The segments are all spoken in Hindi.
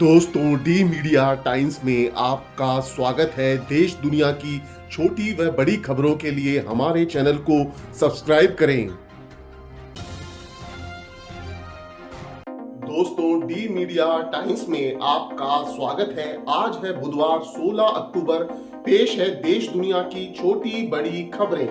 दोस्तों, डी मीडिया टाइम्स में आपका स्वागत है। देश दुनिया की छोटी व बड़ी खबरों के लिए हमारे चैनल को सब्सक्राइब करें। दोस्तों, डी मीडिया टाइम्स में आपका स्वागत है। आज है बुधवार 16 अक्टूबर। पेश है देश दुनिया की छोटी बड़ी खबरें।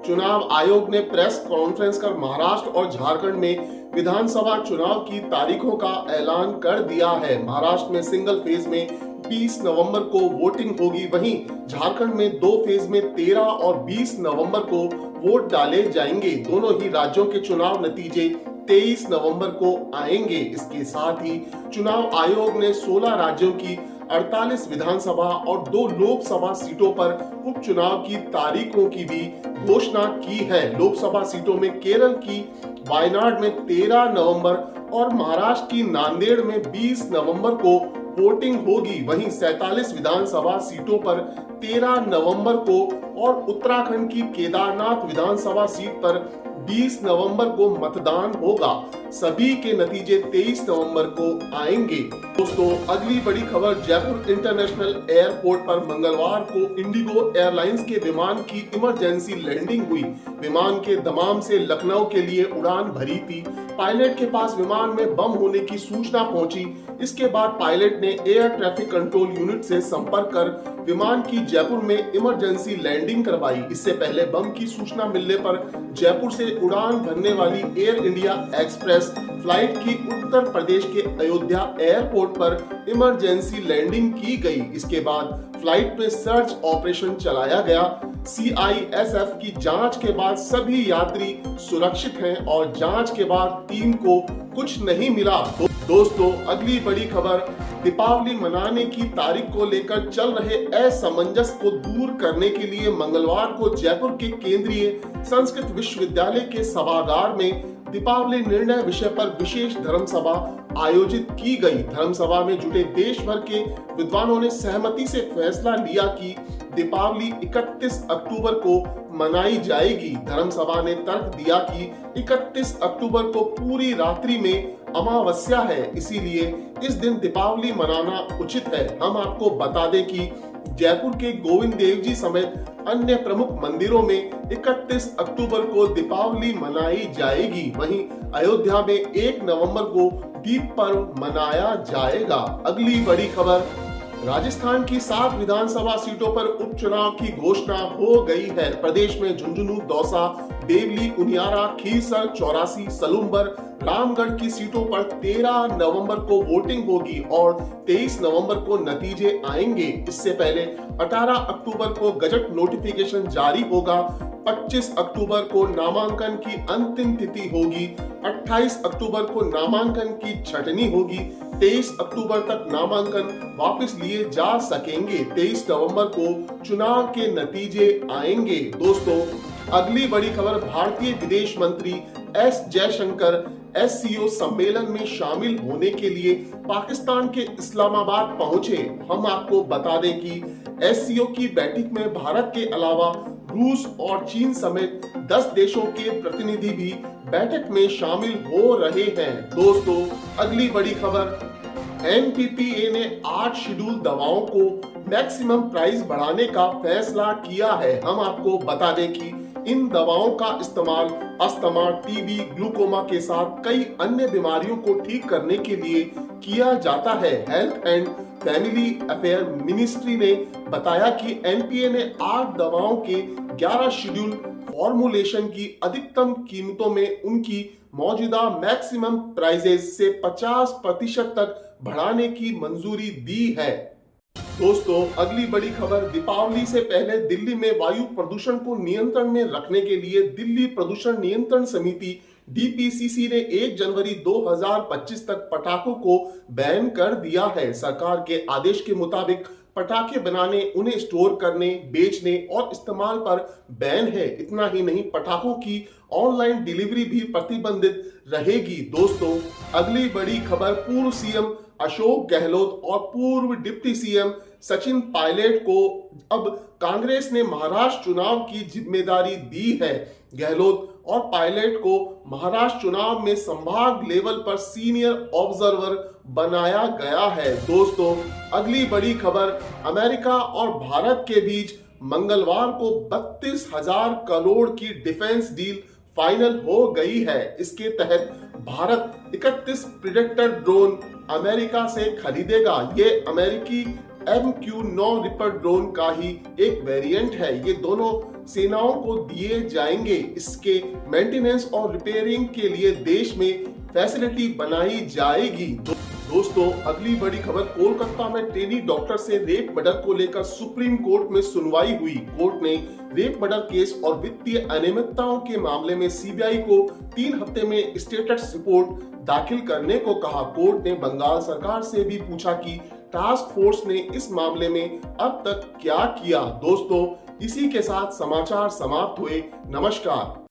चुनाव आयोग ने प्रेस कॉन्फ्रेंस कर महाराष्ट्र और झारखंड में विधानसभा चुनाव की तारीखों का ऐलान कर दिया है। महाराष्ट्र में सिंगल फेज में 20 नवंबर को वोटिंग होगी, वहीं झारखंड में दो फेज में 13 और 20 नवंबर को वोट डाले जाएंगे। दोनों ही राज्यों के चुनाव नतीजे 23 नवंबर को आएंगे। इसके साथ ही चुनाव आयोग ने 16 राज्यों की 48 विधानसभा और 2 लोकसभा सीटों पर उपचुनाव की तारीखों की भी घोषणा की है। लोकसभा सीटों में केरल की वायनाड में 13 नवंबर और महाराष्ट्र की नांदेड़ में 20 नवंबर को वोटिंग होगी। वहीं 47 विधानसभा सीटों पर 13 नवंबर को और उत्तराखंड की केदारनाथ विधानसभा सीट पर 20 नवंबर को मतदान होगा। सभी के नतीजे 23 नवंबर को आएंगे। दोस्तों, अगली बड़ी खबर, जयपुर इंटरनेशनल एयरपोर्ट पर मंगलवार को इंडिगो एयरलाइंस के विमान की इमरजेंसी लैंडिंग हुई। विमान के दमाम से लखनऊ के लिए उड़ान भरी थी। पायलट के पास विमान में बम होने की सूचना पहुंची। इसके बाद पायलट ने एयर ट्रैफिक कंट्रोल यूनिट से संपर्क कर विमान की जयपुर में इमरजेंसी लैंडिंग करवाई। इससे पहले बम की सूचना मिलने पर जयपुर से उड़ान भरने वाली एयर इंडिया एक्सप्रेस फ्लाइट की उत्तर प्रदेश के अयोध्या एयरपोर्ट पर इमरजेंसी लैंडिंग की गई। इसके बाद फ्लाइट में सर्च ऑपरेशन चलाया गया। CISF की जांच के बाद सभी यात्री सुरक्षित हैं और जांच के बाद टीम को कुछ नहीं मिला। दोस्तों, अगली बड़ी खबर, दीपावली मनाने की तारीख को लेकर चल रहे असमंजस को दूर करने के लिए मंगलवार को जयपुर के केंद्रीय संस्कृत विश्वविद्यालय के सभागार में दीपावली निर्णय विषय पर विशेष धर्मसभा आयोजित की गई। धर्मसभा में जुटे देश भर के विद्वानों ने सहमति से फैसला लिया कि दीपावली 31 अक्टूबर को मनाई जाएगी। धर्मसभा ने तर्क दिया कि 31 अक्टूबर को पूरी रात्रि में अमावस्या है, इसीलिए इस दिन दीपावली मनाना उचित है। हम आपको बता दें कि जयपुर के गोविंद देव जी समेत अन्य प्रमुख मंदिरों में 31 अक्टूबर को दीपावली मनाई जाएगी। वहीं अयोध्या में 1 नवंबर को दीप पर्व मनाया जाएगा। अगली बड़ी खबर, राजस्थान की 7 विधानसभा सीटों पर उपचुनाव की घोषणा हो गई है। प्रदेश में झुंझुनू, दौसा, देवली, उनियारा, खीसर, चौरासी, सलूम्बर, रामगढ़ की सीटों पर 13 नवंबर को वोटिंग होगी और 23 नवंबर को नतीजे आएंगे। इससे पहले 18 अक्टूबर को गजट नोटिफिकेशन जारी होगा। 25 अक्टूबर को नामांकन की अंतिम तिथि होगी। 28 अक्टूबर को नामांकन की छटनी होगी। 23 अक्टूबर तक नामांकन वापस लिए जा सकेंगे। 23 नवंबर को चुनाव के नतीजे आएंगे। दोस्तों, अगली बड़ी खबर, भारतीय विदेश मंत्री S जयशंकर SCO सम्मेलन में शामिल होने के लिए पाकिस्तान के इस्लामाबाद पहुंचे। हम आपको बता दें कि SCO की बैठक में भारत के अलावा रूस और चीन समेत 10 देशों के प्रतिनिधि भी बैठक में शामिल हो रहे हैं। दोस्तों, अगली बड़ी खबर, NPPA ने 8 शेड्यूल दवाओं को मैक्सिमम प्राइस बढ़ाने का फैसला किया है। हम आपको बता दें कि इन दवाओं का इस्तेमाल अस्थमा, टीबी, ग्लूकोमा के साथ कई अन्य बीमारियों को ठीक करने के लिए किया जाता है। Health and family affair ministry ने बताया कि NPA ने 8 दवाओं के 11 शेड्यूल फॉर्मुलेशन की अधिकतम कीमतों में उनकी मौजूदा मैक्सिमम प्राइसेस से 50% तक बढ़ाने की मंजूरी दी है। दोस्तों, अगली बड़ी खबर, दीपावली से पहले दिल्ली में वायु प्रदूषण को नियंत्रण में रखने के लिए दिल्ली प्रदूषण नियंत्रण समिति DPCC ने 1 जनवरी 2025 तक पटाखों को बैन कर दिया है। सरकार के आदेश के मुताबिक पटाखे बनाने, उन्हें स्टोर करने, बेचने और इस्तेमाल पर बैन है। इतना ही नहीं, पटाखों की ऑनलाइन डिलीवरी भी प्रतिबंधित रहेगी। दोस्तों, अगली बड़ी खबर, पूर्व CM अशोक गहलोत और पूर्व डिप्टी CM सचिन पायलट को अब कांग्रेस ने महाराष्ट्र चुनाव की जिम्मेदारी दी है। गहलोत और पायलट को महाराष्ट्र चुनाव में संभाग लेवल पर सीनियर ऑब्जर्वर बनाया गया है। दोस्तों, अगली बड़ी खबर, अमेरिका और भारत के बीच मंगलवार को 32,000 करोड़ की डिफेंस डील फाइनल हो गई है। इसके तहत भारत 31 प्रिडेटर ड्रोन अमेरिका से खरीदेगा। ये अमेरिकी MQ-9 रिपर ड्रोन का ही एक वेरिएंट है। ये दोनों सेनाओं को दिए जाएंगे। इसके मेंटेनेंस और रिपेयरिंग के लिए देश में फैसिलिटी बनाई जाएगी। दोस्तों, अगली बड़ी खबर, कोलकाता में ट्रेनी डॉक्टर से रेप मर्डर को लेकर सुप्रीम कोर्ट में सुनवाई हुई। कोर्ट ने रेप मर्डर केस और वित्तीय अनियमितताओं के मामले में सीबीआई को 3 हफ्ते में स्टेटस रिपोर्ट दाखिल करने को कहा। कोर्ट ने बंगाल सरकार से भी पूछा कि टास्क फोर्स ने इस मामले में अब तक क्या किया। दोस्तों, इसी के साथ समाचार समाप्त हुए। नमस्कार।